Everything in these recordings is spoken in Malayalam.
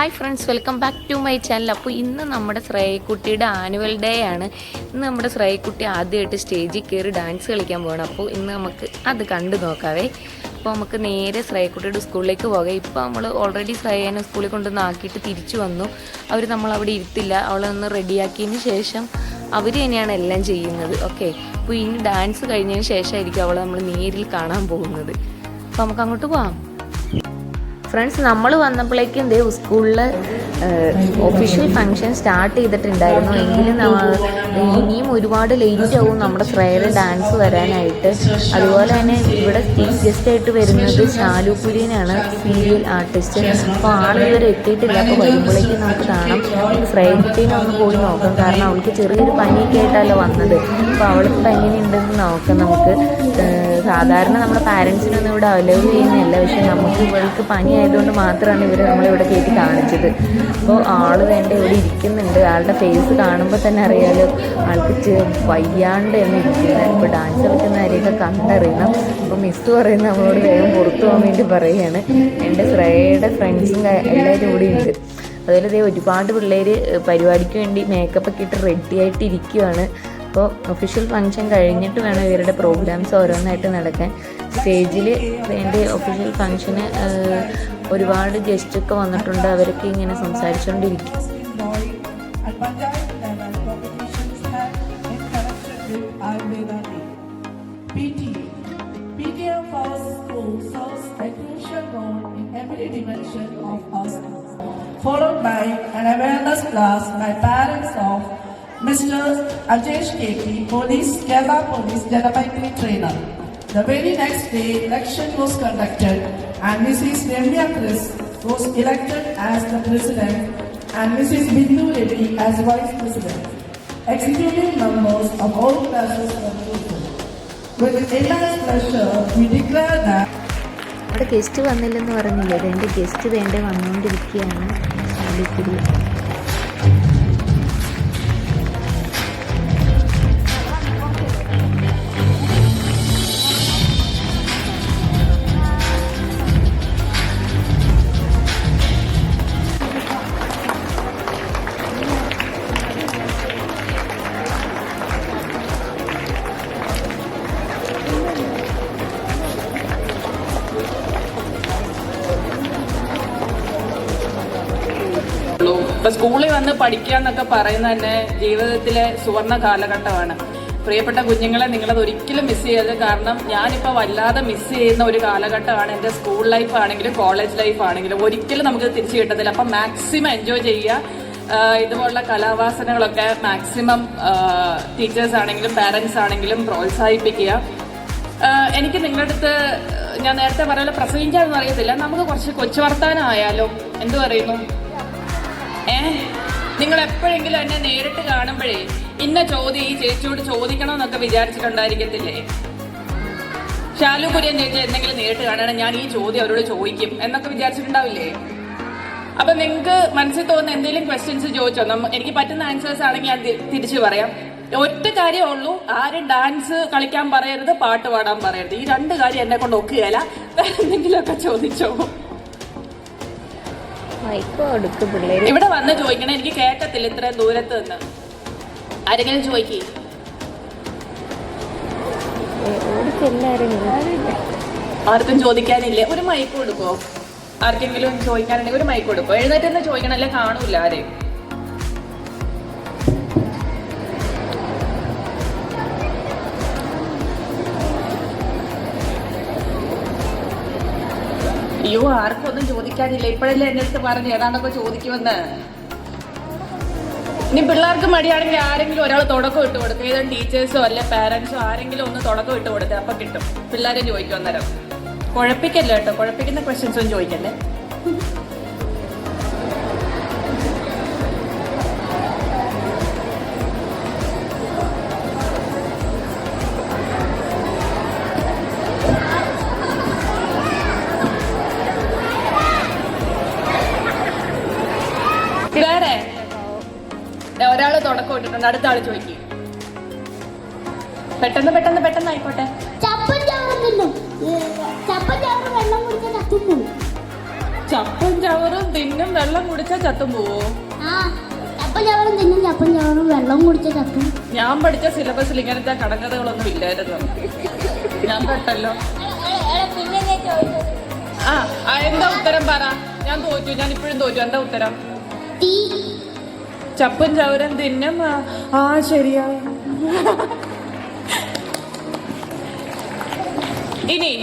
Hi friends, welcome back to my channel. അപ്പോൾ ഇന്ന് നമ്മുടെ ശ്രേയക്കുട്ടിയുടെ ആനുവൽ ഡേ ആണ്. ഇന്ന് നമ്മുടെ ശ്രേയക്കുട്ടി ആദ്യമായിട്ട് സ്റ്റേജിൽ കയറി ഡാൻസ് കളിക്കാൻ പോകണം. അപ്പോൾ ഇന്ന് നമുക്ക് അത് കണ്ടു നോക്കാവേ. അപ്പോൾ നമുക്ക് നേരെ ശ്രേയക്കുട്ടിയുടെ സ്കൂളിലേക്ക് പോകാം. ഇപ്പോൾ നമ്മൾ ഓൾറെഡി ശ്രേയനെ സ്കൂളിൽ കൊണ്ടുവന്ന് ആക്കിയിട്ട് തിരിച്ചു വന്നു. അവർ നമ്മളവിടെ ഇരുത്തില്ല, അവളെ ഒന്ന് റെഡിയാക്കിയതിന് ശേഷം അവർ തന്നെയാണ് എല്ലാം ചെയ്യുന്നത്. ഓക്കെ, അപ്പോൾ ഇനി ഡാൻസ് കഴിഞ്ഞതിന് ശേഷമായിരിക്കും അവളെ നമ്മൾ നേരിൽ കാണാൻ പോകുന്നത്. അപ്പോൾ നമുക്ക് അങ്ങോട്ട് പോകാം. ഫ്രണ്ട്സ്, നമ്മൾ വന്നപ്പോഴേക്കും ദേ സ്കൂളിൽ ഒഫീഷ്യൽ ഫംഗ്ഷൻ സ്റ്റാർട്ട് ചെയ്തിട്ടുണ്ടായിരുന്നു. എങ്കിലും ഇനിയും ഒരുപാട് ലേറ്റ് ആവും നമ്മുടെ ശ്രേയയുടെ ഡാൻസ് വരാനായിട്ട്. അതുപോലെ തന്നെ ഇവിടെ ചീഫ് ഗസ്റ്റ് ആയിട്ട് വരുന്നത് ശാലുപുരീനാണ്, സീരിയൽ ആർട്ടിസ്റ്റ്. അപ്പോൾ ആളിതുവരെ എത്തിയിട്ടില്ല. അപ്പോൾ വരുമ്പോഴേക്കും നമുക്ക് കാണാം. ശ്രേയക്കുട്ടീനെ ഒന്ന് പോയി നോക്കാം, കാരണം അവൾക്ക് ചെറിയൊരു പനിയൊക്കെ ആയിട്ടല്ലോ വന്നത്. അപ്പോൾ അവൾക്ക് എങ്ങനെയുണ്ടെന്ന് നോക്കാം നമുക്ക്. സാധാരണ നമ്മുടെ പാരൻസിനൊന്നും ഇവിടെ അലോ ചെയ്യുന്നില്ല, പക്ഷെ നമുക്ക് ഇവൾക്ക് പനി ആയതുകൊണ്ട് മാത്രമാണ് നമ്മളിവിടെ കയറ്റി കാണിച്ചത്. അപ്പോൾ ആള് വേണ്ട ഇവിടെ ഇരിക്കുന്നുണ്ട്. ആളുടെ ഫേസ് കാണുമ്പോൾ തന്നെ അറിയാലോ ആൾക്ക് വയ്യാണ്ട് എന്ന് ഇരിക്കുന്നത്. ഇപ്പോൾ ഡാൻസ് കളിക്കുന്ന കാര്യമൊക്കെ കണ്ടറിയണം. അപ്പോൾ മിസ് പറയുന്നത് നമ്മളോട് വേഗം പുറത്തു പോകാൻ വേണ്ടി പറയുകയാണ്. എൻ്റെ ശ്രേയയുടെ ഫ്രണ്ട്സും എല്ലാവരും ഇവിടെ ഉണ്ട്. അതുപോലെ ഒരുപാട് പിള്ളേർ പരിപാടിക്ക് വേണ്ടി മേക്കപ്പൊക്കെ ഇട്ട് റെഡി ആയിട്ട് ഇരിക്കുകയാണ്. അപ്പോൾ ഒഫീഷ്യൽ ഫംഗ്ഷൻ കഴിഞ്ഞിട്ട് വേണം ഇവരുടെ പ്രോഗ്രാംസ് ഓരോന്നായിട്ട് നടക്കാൻ. സ്റ്റേജിൽ വേണ്ടി ഒഫീഷ്യൽ ഫംഗ്ഷന് ഒരുപാട് ഗസ്റ്റൊക്കെ വന്നിട്ടുണ്ട്. അവരൊക്കെ ഇങ്ങനെ സംസാരിച്ചുകൊണ്ടിരിക്കും. Followed by an awareness class by parents of Mr. Ajesh K.P., Police, Kerala Police Jalapaitri trainer. The very next day, election was conducted and Mrs. Remya Chris was elected as the president and Mrs. Bindu Reddy as vice president. Executive members of all classes were chosen. With immense pleasure, we declare that അവിടെ ഗസ്റ്റ് വന്നില്ലെന്ന് പറഞ്ഞില്ലേ, രണ്ട് ഗസ്റ്റ് വേണ്ടി വന്നുകൊണ്ടിരിക്കുകയാണ്. ഇപ്പൊ സ്കൂളിൽ വന്ന് പഠിക്കുക എന്നൊക്കെ പറയുന്നത് തന്നെ ജീവിതത്തിലെ സുവർണ കാലഘട്ടമാണ്. പ്രിയപ്പെട്ട കുഞ്ഞുങ്ങളെ, നിങ്ങളത് ഒരിക്കലും മിസ് ചെയ്യരുത്. കാരണം ഞാനിപ്പോൾ വല്ലാതെ മിസ് ചെയ്യുന്ന ഒരു കാലഘട്ടമാണ് എൻ്റെ സ്കൂൾ ലൈഫ് ആണെങ്കിലും കോളേജ് ലൈഫ് ആണെങ്കിലും. ഒരിക്കലും നമുക്ക് തിരിച്ചു കിട്ടത്തില്ല. അപ്പം മാക്സിമം എൻജോയ് ചെയ്യുക. ഇതുപോലുള്ള കലാവാസനകളൊക്കെ മാക്സിമം ടീച്ചേഴ്സ് ആണെങ്കിലും പാരൻസ് ആണെങ്കിലും പ്രോത്സാഹിപ്പിക്കുക. എനിക്ക് നിങ്ങളുടെ അടുത്ത് ഞാൻ നേരത്തെ പറയാലോ, പ്രസംഗിക്കാനൊന്നും അറിയത്തില്ല, നമുക്ക് കുറച്ച് കൊച്ചു വർത്താനമായാലോ? എന്തു പറയുന്നു? നിങ്ങൾ എപ്പോഴെങ്കിലും എന്നെ നേരിട്ട് കാണുമ്പോഴേ ഇന്ന ചോദ്യം ഈ ചേച്ചിയോട് ചോദിക്കണമെന്നൊക്കെ വിചാരിച്ചിട്ടുണ്ടായിരിക്കത്തില്ലേ? ശാലുപുരിയൻ ചേച്ചി എന്തെങ്കിലും നേരിട്ട് കാണണം, ഞാൻ ഈ ചോദ്യം അവരോട് ചോദിക്കും എന്നൊക്കെ വിചാരിച്ചിട്ടുണ്ടാവില്ലേ? അപ്പൊ നിങ്ങൾക്ക് മനസ്സിൽ തോന്നുന്ന എന്തെങ്കിലും ക്വസ്റ്റ്യൻസ് ചോദിച്ചോ. എനിക്ക് പറ്റുന്ന ആൻസേഴ്സ് ആണെങ്കിൽ ഞാൻ തിരിച്ചു പറയാം. ഒറ്റ കാര്യമേ ഉള്ളൂ, ആരും ഡാൻസ് കളിക്കാൻ പറയരുത്, പാട്ട് പാടാൻ പറയരുത്. ഈ രണ്ട് കാര്യം എന്നെ കൊണ്ട് ഒക്കുകയല്ല. വേറെ എന്തെങ്കിലുമൊക്കെ ചോദിച്ചോ. ഇവിടെ വന്ന് ചോദിക്കണം, എനിക്ക് കേൾക്കത്തില്ല ഇത്രയും ദൂരത്ത് നിന്ന്. ആരെങ്കിലും ചോദിക്കേ? ആർക്കും ചോദിക്കാനില്ലേ? ഒരു മൈക്ക് കൊടുക്കോ? ആർക്കെങ്കിലും ചോദിക്കാനുണ്ടെങ്കിൽ ഒരു മൈക്ക് കൊടുക്കോ? എഴുന്നേറ്റ് ചോദിക്കണല്ലേ, കാണൂല ആരെയും. അയ്യോ, ആർക്കും ഒന്നും ചോദിക്കാനില്ല. ഇപ്പോഴല്ലേ എന്റെ അടുത്ത് പറഞ്ഞു ഏതാണ്ടൊക്കെ ചോദിക്കുമെന്ന്. ഇനി പിള്ളേർക്ക് മടിയാണെങ്കിൽ ആരെങ്കിലും ഒരാൾ തുടക്കം ഇട്ട് കൊടുക്കും. ഏതാണ് ടീച്ചേഴ്സോ അല്ലെ പാരന്റ്സോ ആരെങ്കിലും ഒന്ന് തുടക്കം ഇട്ട് കൊടുത്തേ, അപ്പൊ കിട്ടും. പിള്ളേരെ ചോദിക്കും അന്നേരം. കുഴപ്പിക്കല്ലോ കേട്ടോ, കുഴപ്പിക്കുന്ന ക്വസ്റ്റ്യൻസ് ഒന്നും ചോദിക്കല്ലേ. വേറെ ഒരാള് തുടക്കം ഇട്ടിട്ടുണ്ട്, അടുത്ത ആള് ചോദിക്കും. പെട്ടെന്ന് പെട്ടെന്ന് പെട്ടെന്ന് ആയിക്കോട്ടെ. ചപ്പും ചവറും തിന്നും വെള്ളം കുടിച്ചാൽ ചത്തും പോവോ? ചപ്പും ചവറും തിന്നും, ചപ്പും ചവറും വെള്ളം കുടിച്ച ചത്തും. ഞാൻ പഠിച്ച സിലബസിൽ ഇങ്ങനത്തെ കടങ്കഥകളൊന്നും ഇല്ലായിരുന്നു. ഞാൻ പെട്ടല്ലോ. എന്താ ഉത്തരം പറ? ഞാൻ തോറ്റു, ഞാൻ ഇപ്പോഴും തോറ്റു. എന്താ ഉത്തരം? ചപ്പും ചവറും തിന്നും. ശരിയാ. ഇനി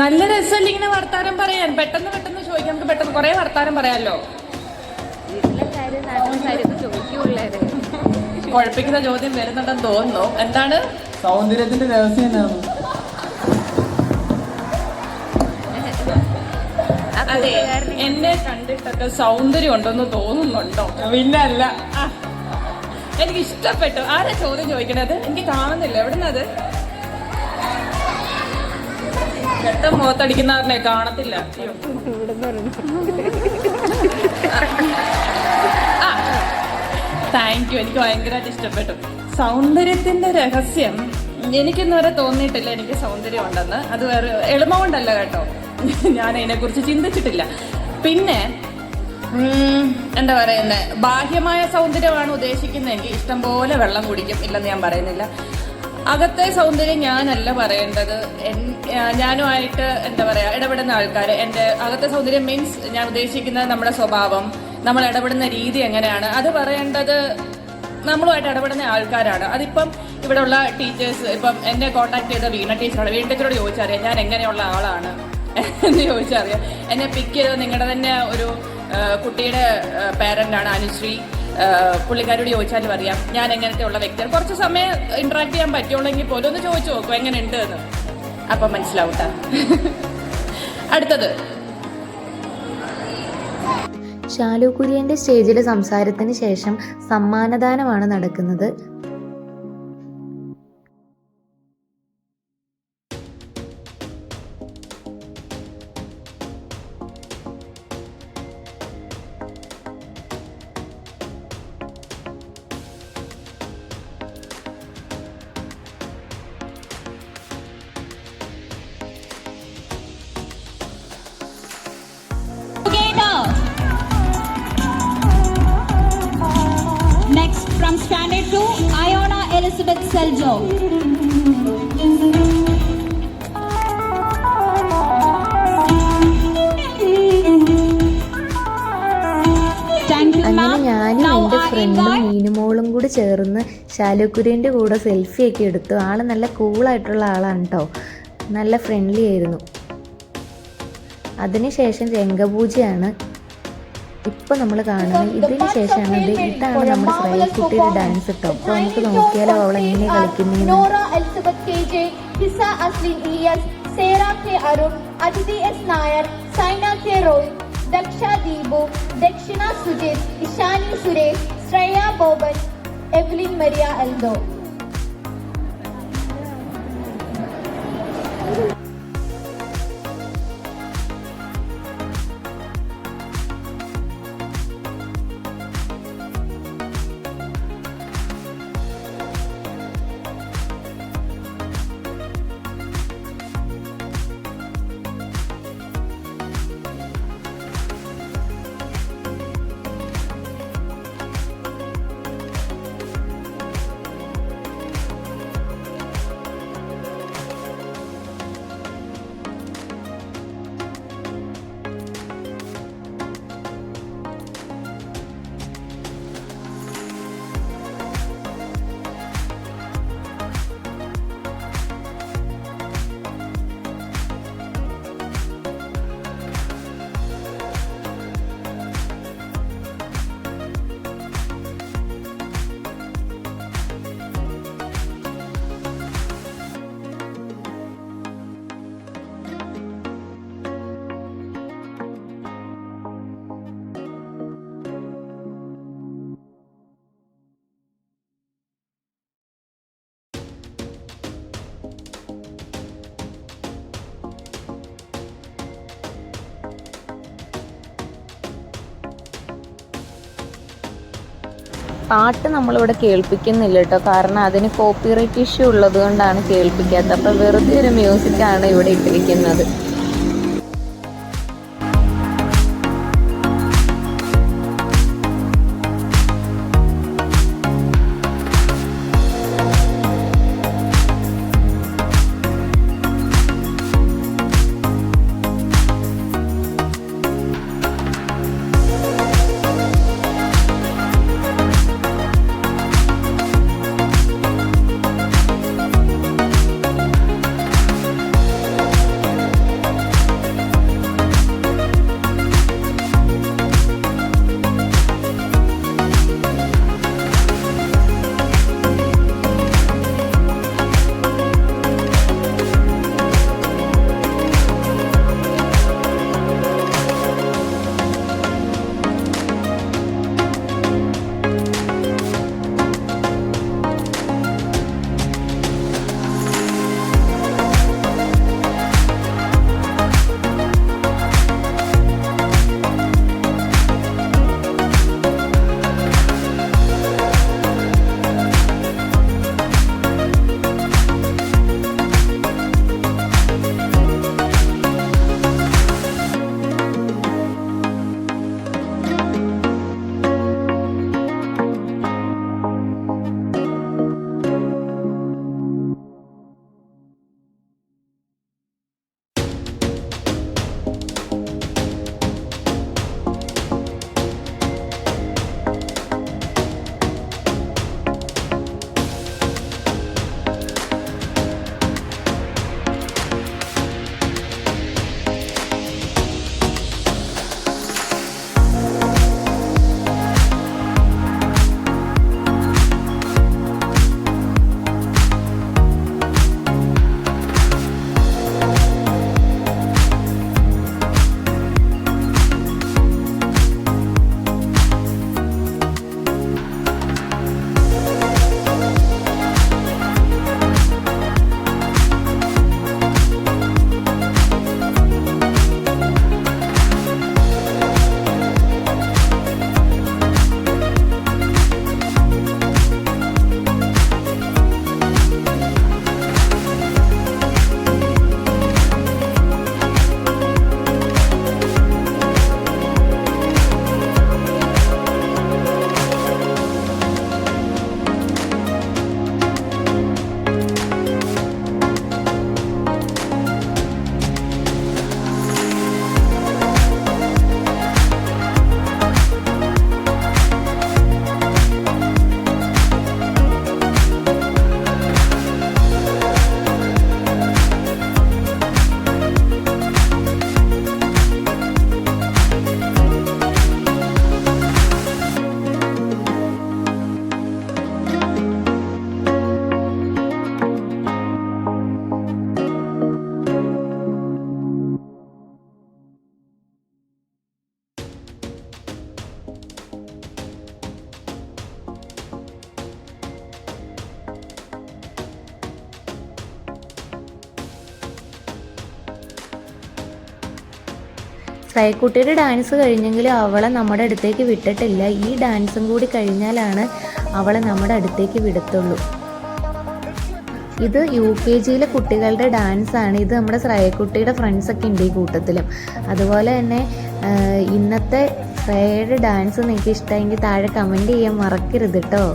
നല്ല രസമല്ല ഇങ്ങനെ വർത്താനം പറയാൻ. പെട്ടെന്ന് പെട്ടെന്ന് ചോദിക്കാം, നമുക്ക് പെട്ടെന്ന് കുറെ വർത്താനം പറയാമല്ലോ. കുഴപ്പിക്കുന്ന ചോദ്യം വരുന്നുണ്ടെന്ന് തോന്നുന്നു. എന്താണ് സൗന്ദര്യത്തിന്റെ രഹസ്യം എന്നാണ്? അതെ, എന്നെ കണ്ടിട്ടൊക്കെ സൗന്ദര്യം ഉണ്ടെന്ന് തോന്നുന്നുണ്ടോ? പിന്നല്ല, എനിക്ക് ഇഷ്ടപ്പെട്ടു. ആരാ ചോദ്യം ചോദിക്കണത്? എനിക്ക് കാണുന്നില്ല. എവിടുന്നത്? പെട്ടെന്ന് മുഖത്തടിക്കുന്നവരെ കാണത്തില്ല. താങ്ക് യു, എനിക്ക് ഭയങ്കരമായിട്ട് ഇഷ്ടപ്പെട്ടു. സൗന്ദര്യത്തിന്റെ രഹസ്യം എനിക്കിന്ന് വരെ തോന്നിയിട്ടില്ല എനിക്ക് സൗന്ദര്യം ഉണ്ടെന്ന്. അത് വേറെ എളിമ കൊണ്ടല്ല കേട്ടോ, ഞാൻ അതിനെക്കുറിച്ച് ചിന്തിച്ചിട്ടില്ല. പിന്നെ എന്താ പറയുന്നത്, ബാഹ്യമായ സൗന്ദര്യമാണ് ഉദ്ദേശിക്കുന്നതെങ്കിൽ ഇഷ്ടംപോലെ വെള്ളം കുടിക്കും, ഇല്ലെന്ന് ഞാൻ പറയുന്നില്ല. അകത്തെ സൗന്ദര്യം ഞാനല്ല പറയേണ്ടത്, ഞാനുമായിട്ട് എന്താ പറയുക ഇടപെടുന്ന ആൾക്കാർ. എൻ്റെ അകത്തെ സൗന്ദര്യം മീൻസ് ഞാൻ ഉദ്ദേശിക്കുന്നത് നമ്മുടെ സ്വഭാവം, നമ്മൾ ഇടപെടുന്ന രീതി എങ്ങനെയാണ്, അത് പറയേണ്ടത് നമ്മളുമായിട്ട് ഇടപെടുന്ന ആൾക്കാരാണ്. അതിപ്പം ഇവിടെയുള്ള ടീച്ചേഴ്സ്, ഇപ്പം എന്നെ കോൺടാക്ട് ചെയ്ത വീണ ടീച്ചറാണ്. വീണ ടീച്ചറോട് ചോദിച്ചറിയാം ഞാൻ എങ്ങനെയുള്ള ആളാണ് എന്ന് ചോദിച്ചറിയാം. എന്നെ പിക്ക് ചെയ്തത് നിങ്ങളുടെ തന്നെ ഒരു കുട്ടിയുടെ പേരൻ്റാണ് അനുശ്രീ. പുള്ളിക്കാരോട് ചോദിച്ചാലും അറിയാം ഞാൻ എങ്ങനത്തെ ഉള്ള വ്യക്തിയാണ്. കുറച്ച് സമയം ഇന്ററാക്ട് ചെയ്യാൻ പറ്റുള്ളെങ്കിൽ പോലും ഒന്ന് ചോദിച്ചു നോക്കും എങ്ങനെയുണ്ട് എന്ന്, അപ്പം മനസ്സിലാവട്ടെ. അടുത്തത് ശാലു കുര്യന്റെ സ്റ്റേജിലെ സംസാരത്തിന് ശേഷം സമ്മാനദാനമാണ് നടക്കുന്നത്. Next, from Standard 2, Iona Elizabeth Seljo. അങ്ങനെ ഞാനും എൻ്റെ ഫ്രണ്ടും മീനുമോളും കൂടി ചേർന്ന് ശാലു കുര്യൻ്റെ കൂടെ സെൽഫിയൊക്കെ എടുത്തു. ആള് നല്ല കൂളായിട്ടുള്ള ആളാണ് കേട്ടോ, നല്ല ഫ്രണ്ട്ലി ആയിരുന്നു. അതിനുശേഷം രംഗപൂജയാണ് ഇപ്പം നമ്മൾ കാണുന്നത്. ഇതിന് ശേഷമാണ് ഇതാണ് നമ്മുടെ ശ്രേയക്കുട്ടിയുടെ ഡാൻസ് കേട്ടോ. അപ്പോൾ നമുക്ക് നോക്കിയാലോ അവൾ എങ്ങനെ കളിക്കുന്നതെന്ന്. ദക്ഷ ദീപു, ദക്ഷിണ സുജിത്, ഇഷാനി സുരേഷ്, ശ്രേയ ബോബൻ, എവ്ലിൻ മരിയ എൽദോ. പാട്ട് നമ്മളിവിടെ കേൾപ്പിക്കുന്നില്ല കേട്ടോ, കാരണം അതിന് കോപ്പിറൈറ്റ് ഇഷ്യൂ ഉള്ളത് കൊണ്ടാണ് കേൾപ്പിക്കാത്തത്. അപ്പോൾ വെറുതെ ഒരു മ്യൂസിക്കാണ് ഇവിടെ ഇട്ടിരിക്കുന്നത്. ശ്രേയക്കുട്ടിയുടെ ഡാൻസ് കഴിഞ്ഞെങ്കിലും അവളെ നമ്മുടെ അടുത്തേക്ക് വിട്ടിട്ടില്ല. ഈ ഡാൻസും കൂടി കഴിഞ്ഞാലാണ് അവളെ നമ്മുടെ അടുത്തേക്ക് വിടത്തുള്ളൂ. ഇത് UKGയിലെ കുട്ടികളുടെ ഡാൻസാണ്. ഇത് നമ്മുടെ ശ്രേയക്കുട്ടിയുടെ ഫ്രണ്ട്സൊക്കെ ഉണ്ട് ഈ കൂട്ടത്തിലും. അതുപോലെ തന്നെ ഇന്നത്തെ ശ്രേയയുടെ ഡാൻസ് നിങ്ങൾക്ക് ഇഷ്ടമെങ്കിൽ താഴെ കമൻറ്റ് ചെയ്യാൻ മറക്കരുത് കേട്ടോ.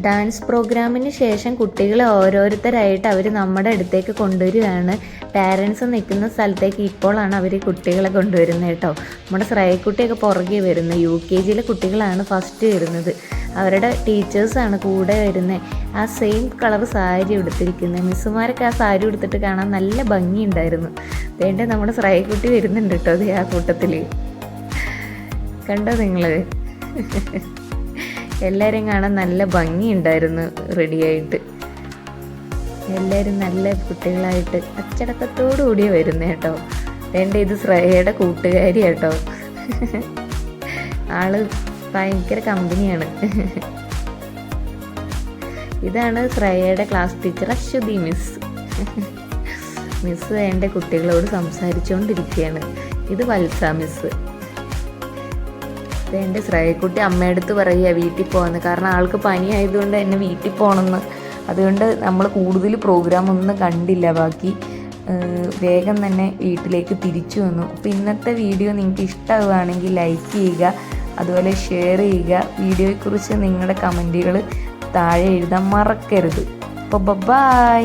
ഡാൻസ് പ്രോഗ്രാമിന് ശേഷം കുട്ടികളെ ഓരോരുത്തരായിട്ട് അവർ നമ്മുടെ അടുത്തേക്ക് കൊണ്ടുവരികയാണ്. പാരൻസ് നിൽക്കുന്ന സ്ഥലത്തേക്ക് ഇപ്പോഴാണ് അവർ കുട്ടികളെ കൊണ്ടുവരുന്നത് കേട്ടോ. നമ്മുടെ ശ്രേയക്കുട്ടിയൊക്കെ പുറകെ വരുന്നത്. UKGയിലെ കുട്ടികളാണ് ഫസ്റ്റ് വരുന്നത്. അവരുടെ ടീച്ചേഴ്സാണ് കൂടെ വരുന്നത്. ആ സെയിം കളർ സാരി ഉടുത്തിരിക്കുന്നത്. മിസ്സുമാരൊക്കെ ആ സാരി ഉടുത്തിട്ട് കാണാൻ നല്ല ഭംഗിയുണ്ടായിരുന്നു. വേണ്ട നമ്മുടെ ശ്രേയക്കുട്ടി വരുന്നുണ്ട് കേട്ടോ അത് ആ കൂട്ടത്തിൽ. കണ്ടോ നിങ്ങൾ? എല്ലാവരെയും കാണാൻ നല്ല ഭംഗിയുണ്ടായിരുന്നു റെഡിയായിട്ട്. എല്ലാവരും നല്ല കുട്ടികളായിട്ട് അച്ചടക്കത്തോടു കൂടിയേ വരുന്നത് കേട്ടോ. വേണ്ട ഇത് ശ്രേയയുടെ കൂട്ടുകാരി കേട്ടോ. ആള് ഭയങ്കര കമ്പനിയാണ്. ഇതാണ് ശ്രേയയുടെ class teacher Aswathy miss. Miss എൻ്റെ കുട്ടികളോട് സംസാരിച്ചുകൊണ്ടിരിക്കുകയാണ്. ഇത് വത്സ മിസ്. എൻ്റെ ശ്രേയക്കുട്ടി അമ്മയടുത്ത് പറയുക വീട്ടിൽ പോകാമെന്ന്. കാരണം ആൾക്ക് പനി ആയതുകൊണ്ട് എന്നെ വീട്ടിൽ പോകണമെന്ന്. അതുകൊണ്ട് നമ്മൾ കൂടുതൽ പ്രോഗ്രാം ഒന്നും കണ്ടില്ല. ബാക്കി വേഗം തന്നെ വീട്ടിലേക്ക് തിരിച്ചു വന്നു. അപ്പോൾ ഇന്നത്തെ വീഡിയോ നിങ്ങൾക്ക് ഇഷ്ടമാവുകയാണെങ്കിൽ ലൈക്ക് ചെയ്യുക, അതുപോലെ ഷെയർ ചെയ്യുക. വീഡിയോയെക്കുറിച്ച് നിങ്ങളുടെ കമൻറ്റുകൾ താഴെ എഴുതാൻ മറക്കരുത്. അപ്പോൾ ബൈ.